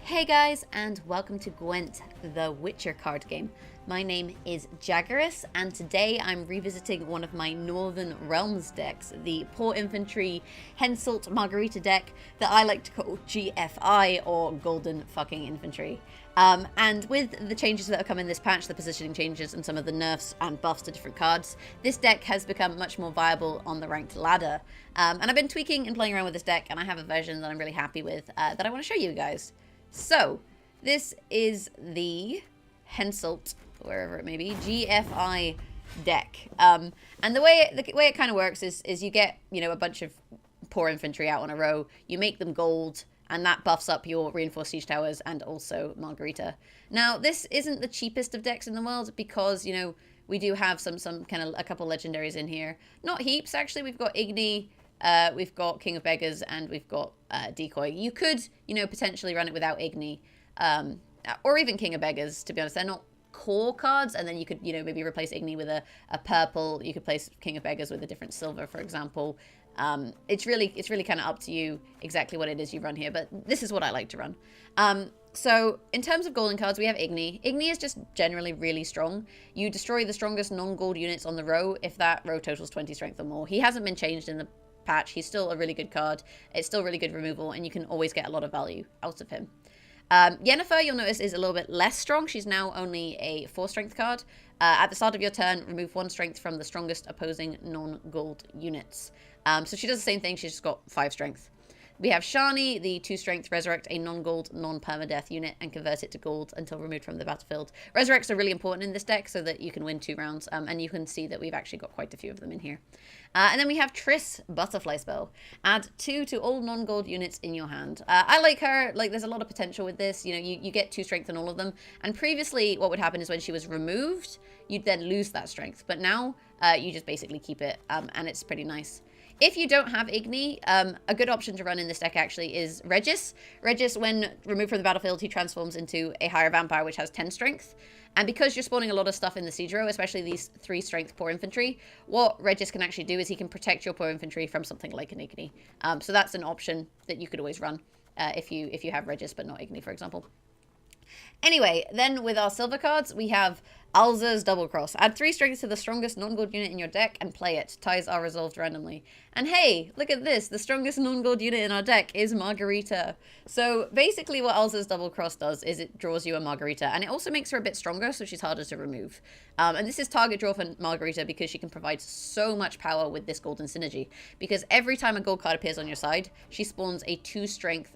Hey guys, and welcome to Gwent, the Witcher card game. My name is Jaggerus, and today I'm revisiting one of my Northern Realms decks, the Poor Infantry Henselt Margarita deck that I like to call GFI, or Golden Fucking Infantry. And with the changes that have come in this patch, the positioning changes and some of the nerfs and buffs to different cards, this deck has become much more viable on the ranked ladder. And I've been tweaking and playing around with this deck, and I have a version that I'm really happy with that I want to show you guys. So, this is the Henselt, wherever it may be, GFI deck. And the way it kind of works is you get, a bunch of poor infantry out on a row, you make them gold, and that buffs up your reinforced siege towers and also Margarita. Now, this isn't the cheapest of decks in the world because, we do have some kind of a couple legendaries in here. Not heaps, actually. We've got Eithne, we've got King of Beggars, and we've got Decoy. You could, potentially run it without Eithne, or even King of Beggars, to be honest. They're not core cards, and then you could, maybe replace Eithne with a purple. You could place King of Beggars with a different silver, for example. It's really kind of up to you exactly what it is you run here, but this is what I like to run. So in terms of golden cards, we have Eithne. Eithne is just generally really strong. You destroy the strongest non-gold units on the row if that row totals 20 strength or more. He hasn't been changed in the patch. He's still a really good card. It's still really good removal, and you can always get a lot of value out of him. Yennefer, you'll notice, is a little bit less strong. She's now only a 4 strength card. At the start of your turn, remove 1 strength from the strongest opposing non-gold units. So she does the same thing. She's just got 5 strength. We have Shani, the 2 strength, resurrect a non-gold, non-permadeath unit and convert it to gold until removed from the battlefield. Resurrects are really important in this deck so that you can win 2 rounds, and you can see that we've actually got quite a few of them in here. And then we have Triss, butterfly spell. Add 2 to all non-gold units in your hand. I like her. There's a lot of potential with this. You get 2 strength on all of them. And previously, what would happen is when she was removed, you'd then lose that strength. But now, you just basically keep it, and it's pretty nice. If you don't have Eithne, a good option to run in this deck actually is Regis. Regis, when removed from the battlefield, he transforms into a higher vampire, which has 10 strength. And because you're spawning a lot of stuff in the siege row, especially these 3 strength poor infantry, what Regis can actually do is he can protect your poor infantry from something like an Eithne. So that's an option that you could always run if you have Regis but not Eithne, for example. Anyway, then with our silver cards, we have Alza's Double Cross. Add 3 strength to the strongest non-gold unit in your deck and play it. Ties are resolved randomly. And hey, look at this. The strongest non-gold unit in our deck is Margarita. So basically what Alza's Double Cross does is it draws you a Margarita, and it also makes her a bit stronger, so she's harder to remove. And this is target draw for Margarita because she can provide so much power with this golden synergy. Because every time a gold card appears on your side, she spawns a 2 strength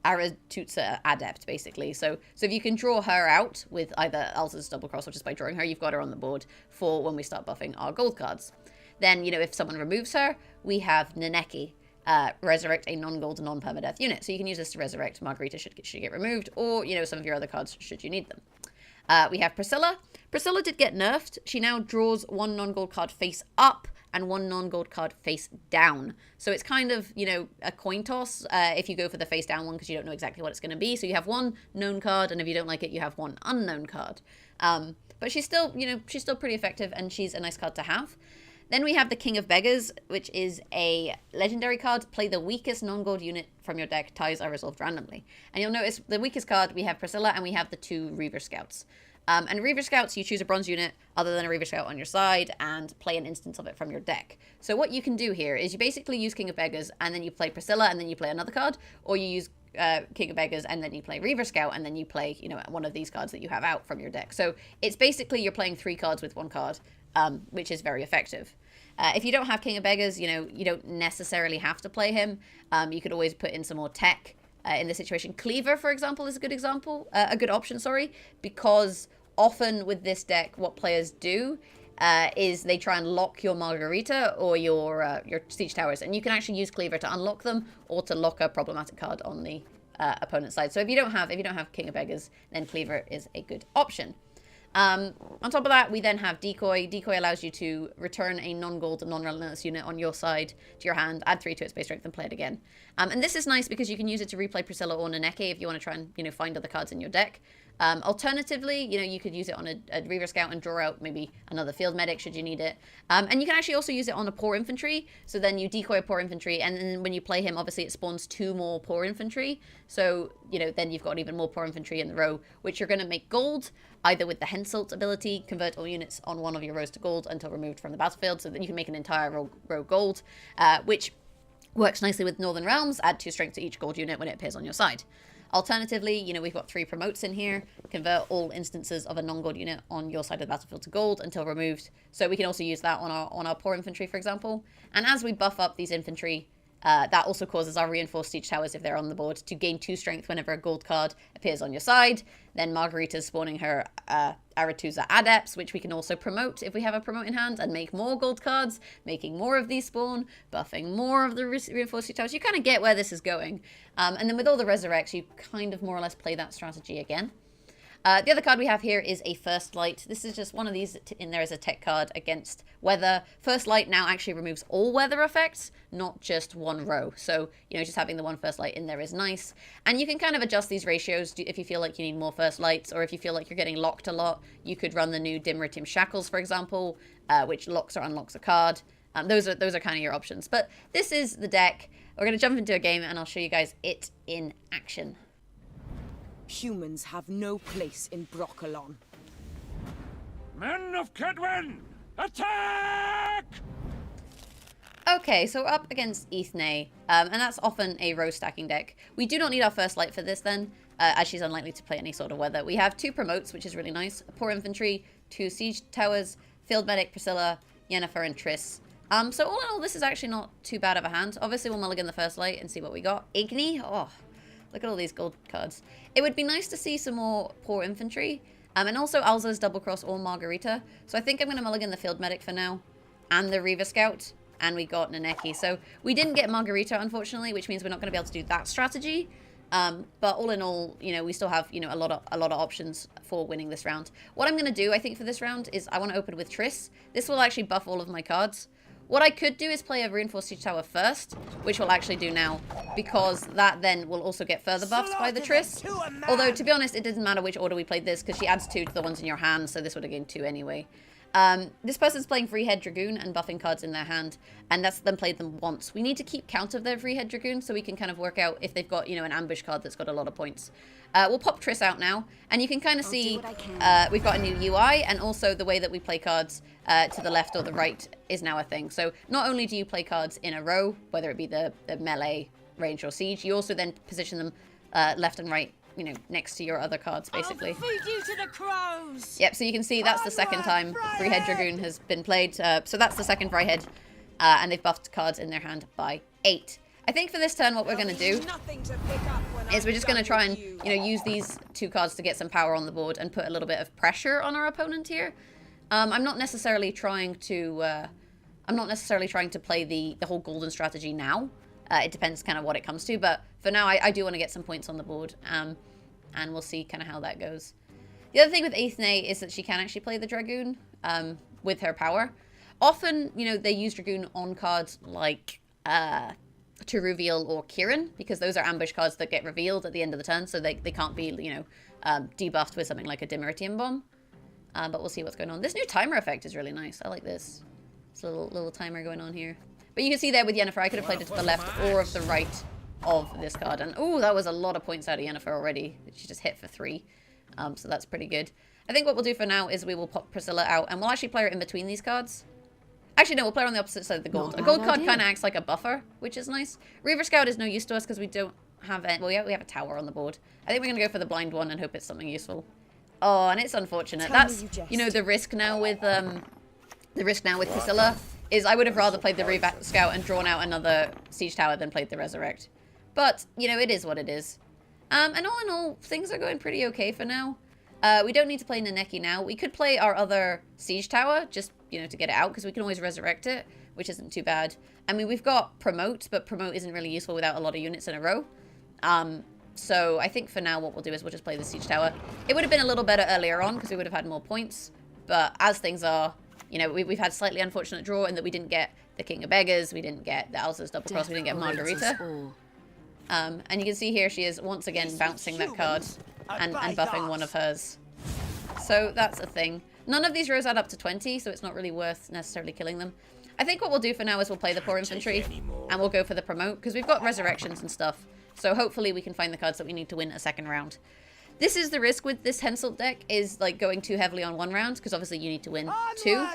Aratutsa adept, basically. So if you can draw her out with either Alza's Double Cross or just by drawing her, you've got her on the board for when we start buffing our gold cards. Then, if someone removes her, we have Neneki, resurrect a non-gold, non-permadeath unit. So you can use this to resurrect Margarita should get removed, or, some of your other cards should you need them. We have Priscilla. Priscilla did get nerfed. She now draws 1 non-gold card face up and 1 non-gold card face down. So it's kind of, a coin toss if you go for the face down one because you don't know exactly what it's going to be. So you have 1 known card, and if you don't like it, you have 1 unknown card. But she's still, she's still pretty effective, and she's a nice card to have. Then we have the King of Beggars, which is a legendary card. Play the weakest non-gold unit from your deck. Ties are resolved randomly. And you'll notice the weakest card, we have Priscilla, and we have the 2 Reaver Scouts. And Reaver Scouts, you choose a bronze unit other than a Reaver Scout on your side and play an instance of it from your deck. So what you can do here is you basically use King of Beggars and then you play Priscilla and then you play another card, or you use King of Beggars and then you play Reaver Scout and then you play, one of these cards that you have out from your deck. So it's basically you're playing 3 cards with 1 card, which is very effective. If you don't have King of Beggars, you don't necessarily have to play him. You could always put in some more tech. In this situation, Cleaver, for example, is a good option, because often with this deck, what players do is they try and lock your Margarita or your siege towers, and you can actually use Cleaver to unlock them or to lock a problematic card on the opponent's side. So if you don't have King of Beggars, then Cleaver is a good option. On top of that, we then have Decoy. Decoy allows you to return a non-gold, non-relentless unit on your side to your hand, add 3 to its base strength, and play it again. And this is nice because you can use it to replay Priscilla or Naneke if you want to try and, find other cards in your deck. Alternatively, you could use it on a Reaver Scout and draw out maybe another Field Medic should you need it. And you can actually also use it on a Poor Infantry. So then you decoy a Poor Infantry, and then when you play him, obviously it spawns 2 more Poor Infantry. So, then you've got even more Poor Infantry in the row, which you're going to make gold, either with the Henselt ability, convert all units on one of your rows to gold until removed from the battlefield. So then you can make an entire row gold, which works nicely with Northern Realms. Add 2 strength to each gold unit when it appears on your side. Alternatively, we've got 3 promotes in here. Convert all instances of a non-gold unit on your side of the battlefield to gold until removed. So we can also use that on our Poor Infantry, for example. And as we buff up these infantry, that also causes our reinforced siege towers, if they're on the board, to gain 2 strength whenever a gold card appears on your side. Then Margarita's spawning her Aretuza Adepts, which we can also promote if we have a promote in hand, and make more gold cards, making more of these spawn, buffing more of the reinforced siege towers. You kind of get where this is going. And then with all the resurrects, you kind of more or less play that strategy again. The other card we have here is a First Light. This is just one of these in there as a tech card against weather. First Light now actually removes all weather effects, not just one row. So, just having the one First Light in there is nice. And you can kind of adjust these ratios if you feel like you need more First Lights, or if you feel like you're getting locked a lot. You could run the new Dimritim Shackles, for example, which locks or unlocks a card. Those are kind of your options. But this is the deck. We're going to jump into a game, and I'll show you guys it in action. Humans have no place in Broccolon. Men of Kedwen, attack! Okay, so we're up against Eithne, and that's often a row stacking deck. We do not need our First Light for this then, as she's unlikely to play any sort of weather. We have 2 promotes, which is really nice. Poor Infantry, 2 Siege Towers, Field Medic, Priscilla, Yennefer, and Triss. So all in all, this is actually not too bad of a hand. Obviously, we'll mulligan the First Light and see what we got. Eithne, oh, look at all these gold cards. It would be nice to see some more Poor Infantry. And also Alza's Double Cross or Margarita. So I think I'm going to mulligan the Field Medic for now. And the Reaver Scout. And we got Naneke. So we didn't get Margarita, unfortunately, which means we're not going to be able to do that strategy. But all in all, we still have, a lot of options for winning this round. What I'm going to do, I think, for this round is I want to open with Triss. This will actually buff all of my cards. What I could do is play a Reinforced Siege Tower first, which we'll actually do now, because that then will also get further buffs by the Triss. Although, to be honest, it doesn't matter which order we played this, because she adds 2 to the ones in your hand, so this would have gained 2 anyway. This person's playing Freehead Dragoon and buffing cards in their hand, and that's them played them once. We need to keep count of their Freehead Dragoon, so we can kind of work out if they've got, an ambush card that's got a lot of points. We'll pop Triss out now, and you can kind of see we've got a new UI, and also the way that we play cards to the left or the right is now a thing. So not only do you play cards in a row, whether it be the melee, range, or siege, you also then position them left and right, next to your other cards, basically. I'll feed you to the crows. Yep, so you can see that's the second time Freehead Dragoon has been played. So that's the second Freehead, and they've buffed cards in their hand by 8. I think for this turn what we're going to do is we're just going to try and, use these 2 cards to get some power on the board and put a little bit of pressure on our opponent here. I'm not necessarily trying to play the whole golden strategy now. It depends kind of what it comes to, but for now I do want to get some points on the board, and we'll see kind of how that goes. The other thing with Eithne is that she can actually play the Dragoon with her power. Often, they use Dragoon on cards like to reveal or Kieran, because those are ambush cards that get revealed at the end of the turn, so they can't be, debuffed with something like a Dimmeritium Bomb. But we'll see what's going on. This new timer effect is really nice. I like this. It's a little timer going on here. But you can see there with Yennefer, I could have played it to the left or of the right of this card. And, ooh, that was a lot of points out of Yennefer already. She just hit for 3. So that's pretty good. I think what we'll do for now is we will pop Priscilla out, and we'll actually play her in between these cards. Actually, no, we'll play her on the opposite side of the gold. A gold card kind of acts like a buffer, which is nice. Reaver Scout is no use to us because we don't have any... Well, yeah, we have a tower on the board. I think we're going to go for the blind one and hope it's something useful. Oh, and it's unfortunate. That's, the risk now with Priscilla is I would have rather played the Reaver Scout and drawn out another Siege Tower than played the Resurrect. But, it is what it is. And all in all, things are going pretty okay for now. We don't need to play Naneke now. We could play our other Siege Tower, just, to get it out, because we can always resurrect it, which isn't too bad. I mean, we've got Promote, but Promote isn't really useful without a lot of units in a row. So I think for now what we'll do is we'll just play the Siege Tower. It would have been a little better earlier on because we would have had more points. But as things are, you know, we've had slightly unfortunate draw in that we didn't get the King of Beggars, we didn't get the Alza's Double Cross, we didn't get Margarita. And you can see here she is once again bouncing that card and buffing one of hers. So that's a thing. None of these rows add up to 20, so it's not really worth necessarily killing them. I think what we'll do for now is we'll play the Poor Infantry and we'll go for the promote because we've got resurrections and stuff. So hopefully we can find the cards that we need to win a second round. This is the risk with this Henselt deck, is like going too heavily on one round because obviously you need to win two.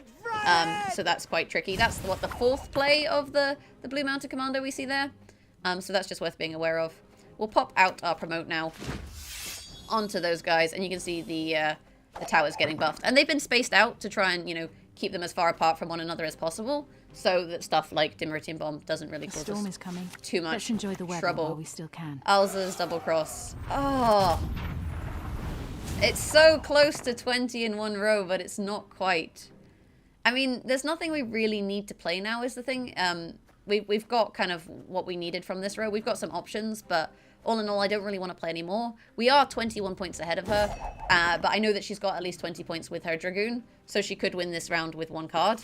So that's quite tricky. That's what the fourth play of the Blue Mounted Commando we see there. So that's just worth being aware of. We'll pop out our promote now onto those guys, and you can see the towers getting buffed. And they've been spaced out to try and, you know, keep them as far apart from one another as possible, so that stuff like Dimmeritian Bomb doesn't really cause us too much Let's enjoy the weather trouble. while we still can. Alza's Double Cross. Oh, it's so close to 20 in one row, but it's not quite. I mean, there's nothing we really need to play now is the thing. We've got kind of what we needed from this row. We've got some options, but all in all, I don't really want to play anymore. We are 21 points ahead of her, but I know that she's got at least 20 points with her Dragoon, so she could win this round with one card.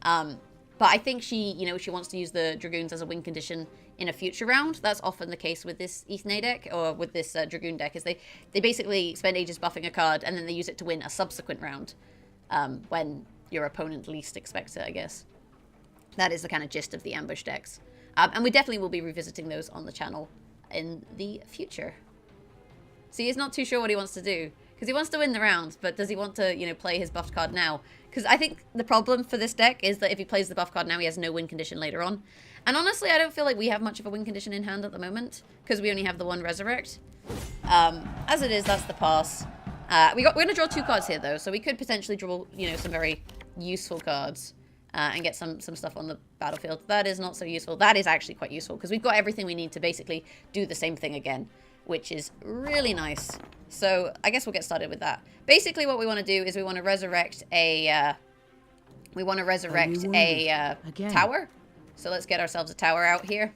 But I think she, you know, she wants to use the Dragoons as a win condition in a future round. That's often the case with this Eithne deck, or with this Dragoon deck, is they basically spend ages buffing a card, and then they use it to win a subsequent round, when your opponent least expects it, I guess. That is the kind of gist of the ambush decks. And we definitely will be revisiting those on the channel in the future. So he's not too sure what he wants to do, because he wants to win the round, but does he want to, you know, play his buffed card now? Because I think the problem for this deck is that if he plays the buff card now, he has no win condition later on. And honestly, I don't feel like we have much of a win condition in hand at the moment, because we only have the one Resurrect. As it is, that's the pass. We're going to draw two cards here, though, so we could potentially draw, you know, some very useful cards. And get some stuff on the battlefield. That is not so useful. That is actually quite useful, because we've got everything we need to basically do the same thing again, which is really nice. So I guess we'll get started with that. Basically what we want to do is we want to resurrect a tower. So let's get ourselves a tower out here.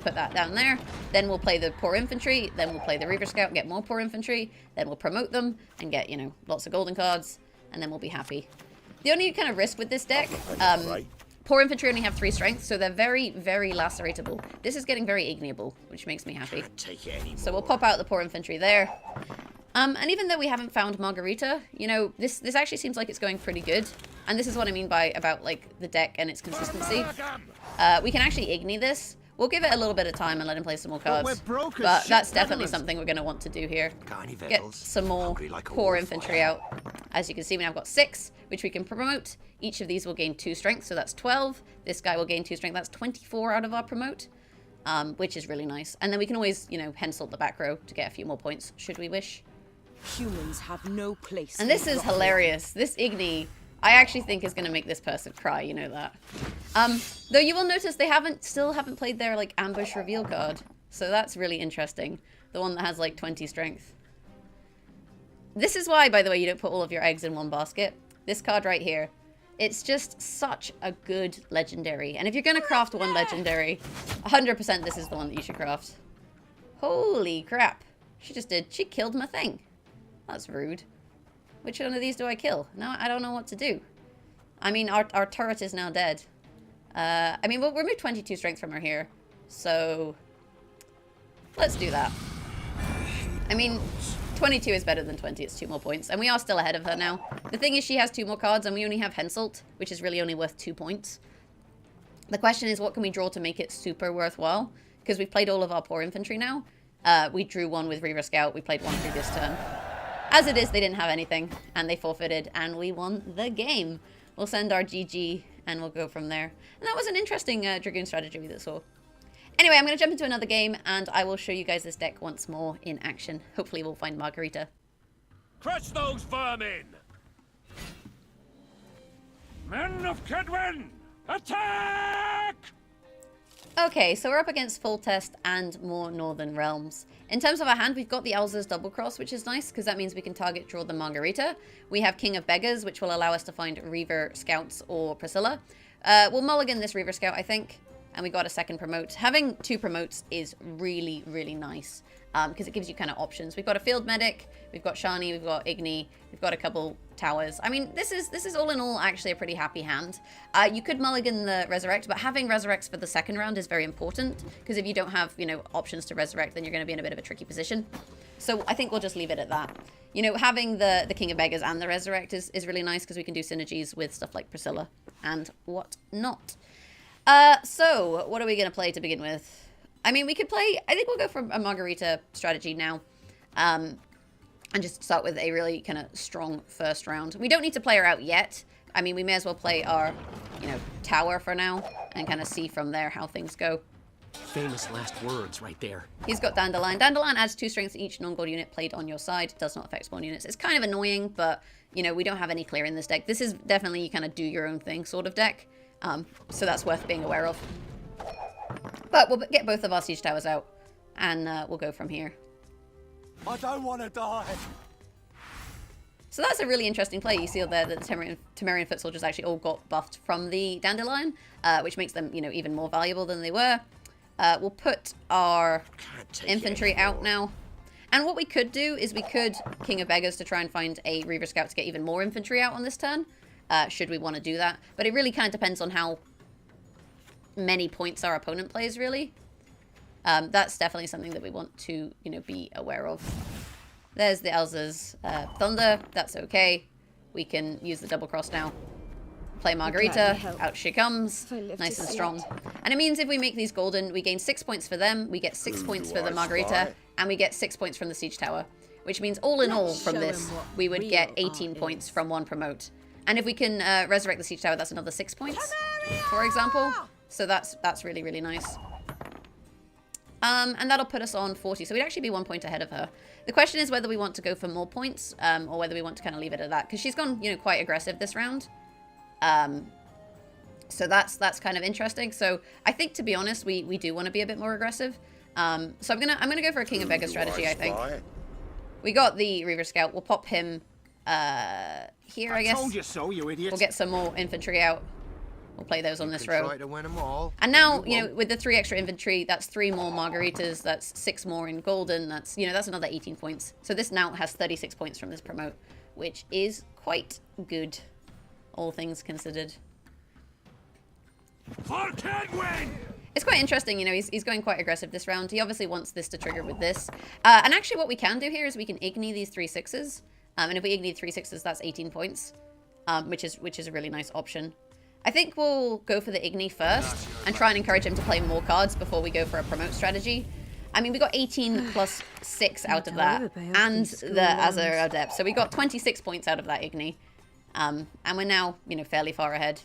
Put that down there. Then we'll play the Poor Infantry. Then we'll play the Reaver Scout and get more Poor Infantry. Then we'll promote them and get, you know, lots of golden cards. And then we'll be happy. The only kind of risk with this deck, Poor Infantry only have 3 strength, so they're very, very laceratable. This is getting very ignoble, which makes me happy. So we'll pop out the Poor Infantry there. And even though we haven't found Margarita, you know, this actually seems like it's going pretty good. And this is what I mean about, like, the deck and its consistency. We can actually Eithne this. We'll give it a little bit of time and let him play some more cards. But that's definitely something we're going to want to do here. Get some more Poor Infantry out. As you can see, we now have got 6, which we can promote. Each of these will gain 2 strength, so that's 12. This guy will gain 2 strength. That's 24 out of our promote, which is really nice. And then we can always, you know, Henselt the back row to get a few more points, should we wish. Humans have no place. And this is hilarious. This Eithne, I actually think is going to make this person cry, you know that. Though you will notice they still haven't played their, like, ambush reveal card. So that's really interesting. The one that has, like, 20 strength. This is why, by the way, you don't put all of your eggs in one basket. This card right here. It's just such a good legendary. And if you're going to craft one legendary, 100% this is the one that you should craft. Holy crap. She killed my thing. That's rude. Which one of these do I kill? Now I don't know what to do. I mean, our turret is now dead. I mean, we'll remove 22 strength from her here. So, let's do that. I mean, 22 is better than 20. It's 2 more points. And we are still ahead of her now. The thing is, she has 2 more cards, and we only have Henselt, which is really only worth 2 points. The question is, what can we draw to make it super worthwhile? Because we've played all of our Poor Infantry now. We drew one with Reaver Scout. We played one previous turn. As it is, they didn't have anything, and they forfeited, and we won the game. We'll send our GG, and we'll go from there. And that was an interesting Dragoon strategy we saw. Anyway, I'm going to jump into another game, and I will show you guys this deck once more in action. Hopefully we'll find Margarita. Crush those vermin! Men of Kedwen, attack! Okay, so we're up against Foltest and more Northern Realms. In terms of our hand, we've got the Alza's Double Cross, which is nice, because that means we can target draw the Margarita. We have King of Beggars, which will allow us to find Reaver Scouts or Priscilla. We'll mulligan this Reaver Scout, I think. and we got a second promote. Having 2 promotes is really, really nice, because it gives you kind of options. We've got a field medic, we've got Shani, we've got Eithne, we've got a couple towers. I mean, this is all in all actually a pretty happy hand. You could mulligan the resurrect, but having resurrects for the second round is very important, because if you don't have, you know, options to resurrect, then you're going to be in a bit of a tricky position. So I think we'll just leave it at that. You know, having the King of Beggars and the resurrect is really nice, because we can do synergies with stuff like Priscilla and whatnot. So what are we going to play to begin with? I mean, we could play, I think we'll go for a Margarita strategy now. And just start with a really kind of strong first round. We don't need to play her out yet. I mean, we may as well play our, you know, tower for now and kind of see from there how things go. Famous last words right there. He's got Dandelion. Dandelion adds 2 strength to each non-gold unit played on your side. It does not affect spawn units. It's kind of annoying, but, you know, we don't have any clear in this deck. This is definitely you kind of do your own thing sort of deck. So that's worth being aware of. But we'll get both of our siege towers out, and we'll go from here. I don't want to die. So that's a really interesting play. You see there that the Temerian foot soldiers actually all got buffed from the Dandelion, which makes them, you know, even more valuable than they were. We'll put our infantry out now. And what we could do is we could King of Beggars to try and find a Reaver Scout to get even more infantry out on this turn, should we want to do that. But it really kind of depends on how many points our opponent plays, really. That's definitely something that we want to, you know, be aware of. There's the Elsa's Thunder. That's okay. We can use the double cross now. Play Margarita. Out she comes. Nice and strong. And it means if we make these golden, we gain 6 points for them. We get 6 points for the Margarita. And we get 6 points from the siege tower. Which means all in all from this, we would get 18 points from 1 promote. And if we can resurrect the siege tower, that's another 6 points, for example. So that's really, really nice. And that'll put us on 40. So we'd actually be 1 point ahead of her. The question is whether we want to go for more points, or whether we want to kind of leave it at that. Because she's gone, you know, quite aggressive this round. So that's kind of interesting. So I think, to be honest, we do want to be a bit more aggressive. So I'm gonna go for a King of Beggars strategy, I think. We got the Reaver Scout. We'll pop him here, I guess. Told you so, you idiot. We'll get some more infantry out. We'll play those on this row. Try to win them all. And now, you know, with the 3 extra infantry, that's 3 more Margaritas, that's 6 more in golden, that's, you know, that's another 18 points. So this now has 36 points from this promote, which is quite good, all things considered. For Kedwin! It's quite interesting, you know, he's going quite aggressive this round. He obviously wants this to trigger with this. And actually what we can do here is we can Eithne these 3 6s. And if we Eithne 3 6s, that's 18 points, which is a really nice option. I think we'll go for the Eithne first and try and encourage him to play more cards before we go for a promote strategy. I mean, we got 18 plus 6 out of that, and the Azure Adept. So we got 26 points out of that Eithne. And we're now, you know, fairly far ahead.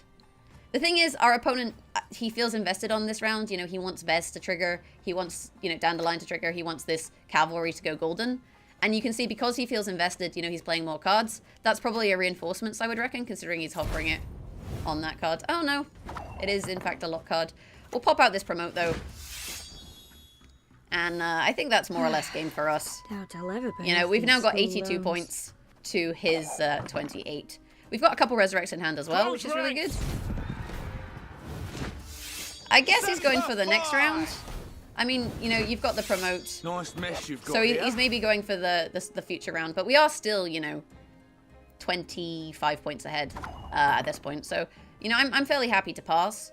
The thing is, our opponent, he feels invested on this round. You know, he wants Vez to trigger. He wants, you know, Dandelion to trigger. He wants this Cavalry to go golden. And you can see, because he feels invested, you know, he's playing more cards. That's probably a reinforcement, I would reckon, considering he's hovering it on that card. Oh, no. It is, in fact, a lock card. We'll pop out this promote, though. And I think that's more or less game for us. You know, we've now got 82 points to his 28. We've got a couple resurrects in hand as well, which is really good. I guess he's going for the next round. I mean, you know, you've got the promote. Nice mess you've got. So he's maybe going for the future round. But we are still, you know, 25 points ahead at this point. So, you know, I'm fairly happy to pass.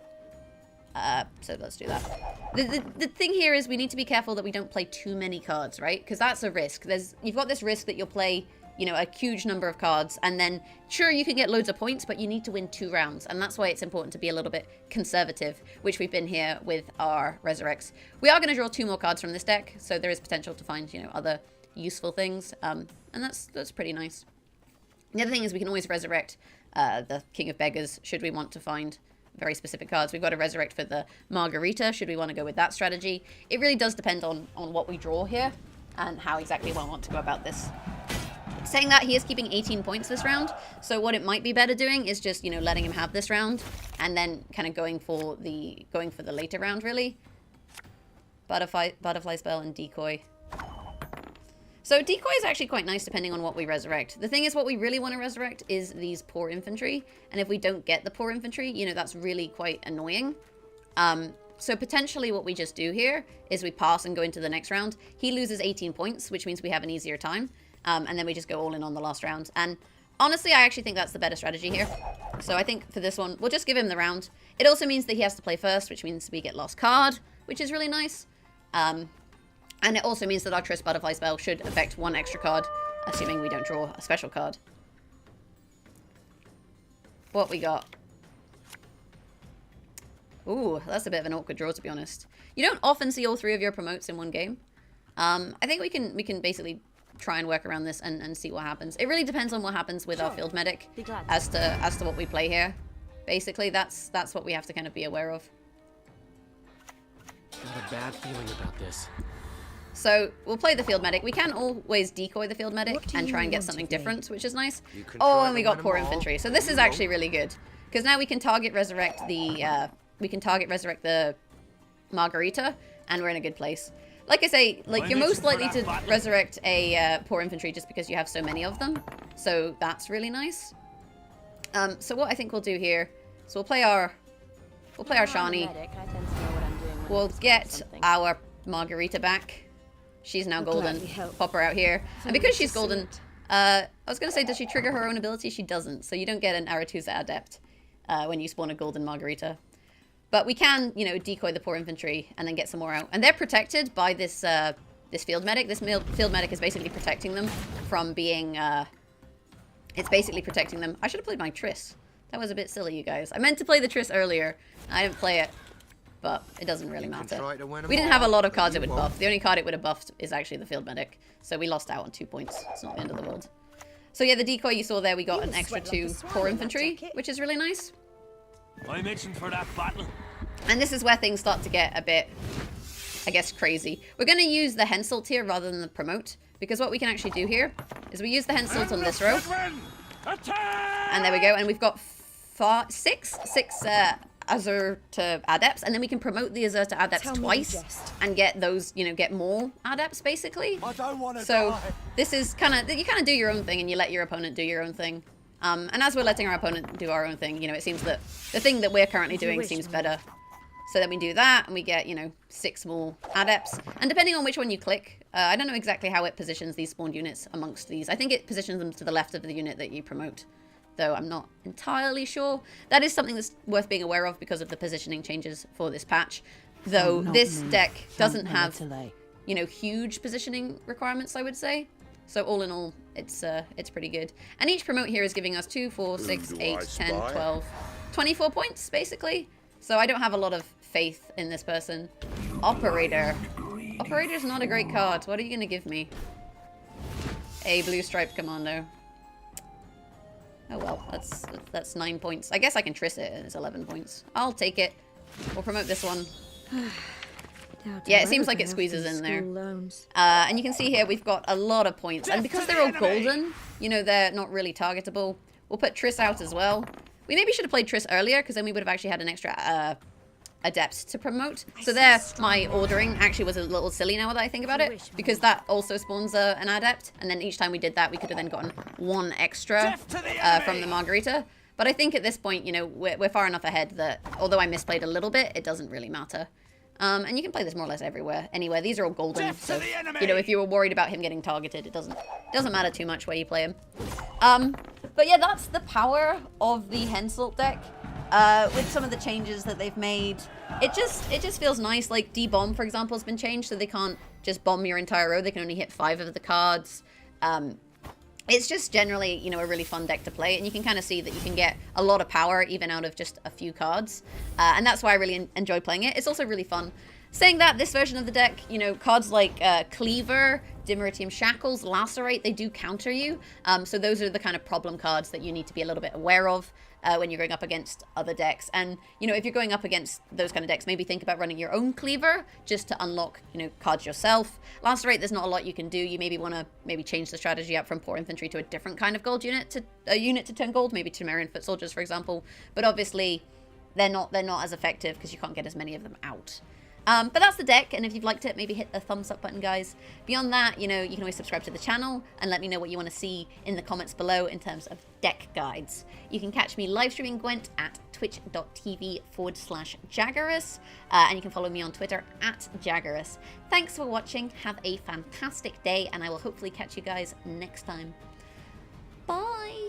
So let's do that. The thing here is we need to be careful that we don't play too many cards, right? Because that's a risk. You've got this risk that you'll play, you know, a huge number of cards, and then sure, you can get loads of points, but you need to win 2 rounds, and that's why it's important to be a little bit conservative, which we've been here with our resurrects. We are going to draw 2 more cards from this deck, so there is potential to find, you know, other useful things, and that's pretty nice. The other thing is we can always resurrect the King of Beggars should we want to find very specific cards. We've got to resurrect for the Margarita should we want to go with that strategy. It really does depend on what we draw here and how exactly we want to go about this. Saying that, he is keeping 18 points this round, so what it might be better doing is just, you know, letting him have this round and then kind of going for the later round, really. Butterfly spell and decoy. So decoy is actually quite nice depending on what we resurrect. The thing is, what we really want to resurrect is these poor infantry, and if we don't get the poor infantry, you know, that's really quite annoying. So potentially what we just do here is we pass and go into the next round. He loses 18 points, which means we have an easier time. And then we just go all in on the last round. And honestly, I actually think that's the better strategy here. So I think for this one, we'll just give him the round. It also means that he has to play first, which means we get last card, which is really nice. And it also means that our Triss Butterfly spell should affect one extra card, assuming we don't draw a special card. What we got? Ooh, that's a bit of an awkward draw, to be honest. You don't often see all 3 of your promotes in one game. I think we can basically try and work around this and see what happens. It really depends on what happens with our field medic as to what we play here. Basically, that's what we have to kind of be aware of. Got a bad feeling about this. So we'll play the field medic. We can always decoy the field medic and try and get something different, which is nice. Oh, and we got poor infantry. So this is actually really good because now we can target resurrect the Margarita, and we're in a good place. Like I say, like you're most likely to resurrect a poor infantry just because you have so many of them. So that's really nice. So what I think we'll do here, so we'll play our Shani. We'll get our Margarita back. She's now golden. Pop her out here. And because she's golden, I was going to say, does she trigger her own ability? She doesn't. So you don't get an Aretusa Adept when you spawn a golden Margarita. But we can, you know, decoy the poor infantry and then get some more out. And they're protected by this this field medic. This field medic is basically protecting them from being... it's basically protecting them. I should have played my Triss. That was a bit silly, you guys. I meant to play the Triss earlier. I didn't play it. But it doesn't really matter. We didn't have a lot of cards it would buff. The only card it would have buffed is actually the field medic. So we lost out on 2 points. It's not the end of the world. So yeah, the decoy you saw there, we got an extra 2 poor infantry, which is really nice. I'm itching for that battle. And this is where things start to get a bit, I guess, crazy. We're going to use the Henselt here rather than the promote. Because what we can actually do here is we use the Henselt on this row. And there we go. And we've got six Azure to Adepts, and then we can promote the Azure to Adepts twice and get those, you know, get more Adepts basically. I don't want to so die. This is kind of, you kind of do your own thing and you let your opponent do your own thing. And as we're letting our opponent do our own thing, you know, it seems that the thing that we're currently doing seems better. So then we do that and we get, you know, 6 more Adepts. And depending on which one you click, I don't know exactly how it positions these spawned units amongst these. I think it positions them to the left of the unit that you promote, though I'm not entirely sure. That is something that's worth being aware of because of the positioning changes for this patch. Though this deck doesn't have, you know, huge positioning requirements, I would say. So all in all, it's pretty good. And each promote here is giving us 2, 4, 6, 8, 10, 12, 24 points, basically. So I don't have a lot of faith in this person. Operator. Operator's not a great card. What are you going to give me? A blue striped commando. Oh well, that's 9 points. I guess I can Triss it, and it's 11 points. I'll take it. We'll promote this one. Yeah, it seems like it squeezes in there. And you can see here we've got a lot of points. And because they're all golden, you know, they're not really targetable. We'll put Triss out as well. We maybe should have played Triss earlier, because then we would have actually had an extra Adept to promote. So there, my ordering actually was a little silly now that I think about it, because that also spawns an Adept, and then each time we did that, we could have then gotten 1 extra from the Margarita. But I think at this point, you know, we're far enough ahead that, although I misplayed a little bit, it doesn't really matter. And you can play this more or less everywhere. Anyway, these are all golden, so, you know, if you were worried about him getting targeted, it doesn't matter too much where you play him. But yeah, that's the power of the Henselt deck. With some of the changes that they've made, it just feels nice. Like D-bomb, for example, has been changed, so they can't just bomb your entire row. They can only hit 5 of the cards. It's just generally, you know, a really fun deck to play, and you can kind of see that you can get a lot of power even out of just a few cards, and that's why I really enjoy playing it. It's also really fun. Saying that, this version of the deck, you know, cards like Cleaver, Dimeritium Shackles, Lacerate, they do counter you, so those are the kind of problem cards that you need to be a little bit aware of when you're going up against other decks. And, you know, if you're going up against those kind of decks, maybe think about running your own Cleaver just to unlock, you know, cards yourself. Lacerate, there's not a lot you can do. You maybe want to change the strategy up from poor infantry to a different kind of gold unit, to a unit to turn gold, maybe Temerian foot soldiers, for example. But obviously, they're not as effective because you can't get as many of them out. But that's the deck, and if you've liked it, maybe hit the thumbs up button, guys. Beyond that, you know, you can always subscribe to the channel and let me know what you want to see in the comments below in terms of deck guides. You can catch me live streaming Gwent at twitch.tv/Jaggerus, and you can follow me on Twitter at Jaggerus. Thanks for watching, have a fantastic day, and I will hopefully catch you guys next time. Bye!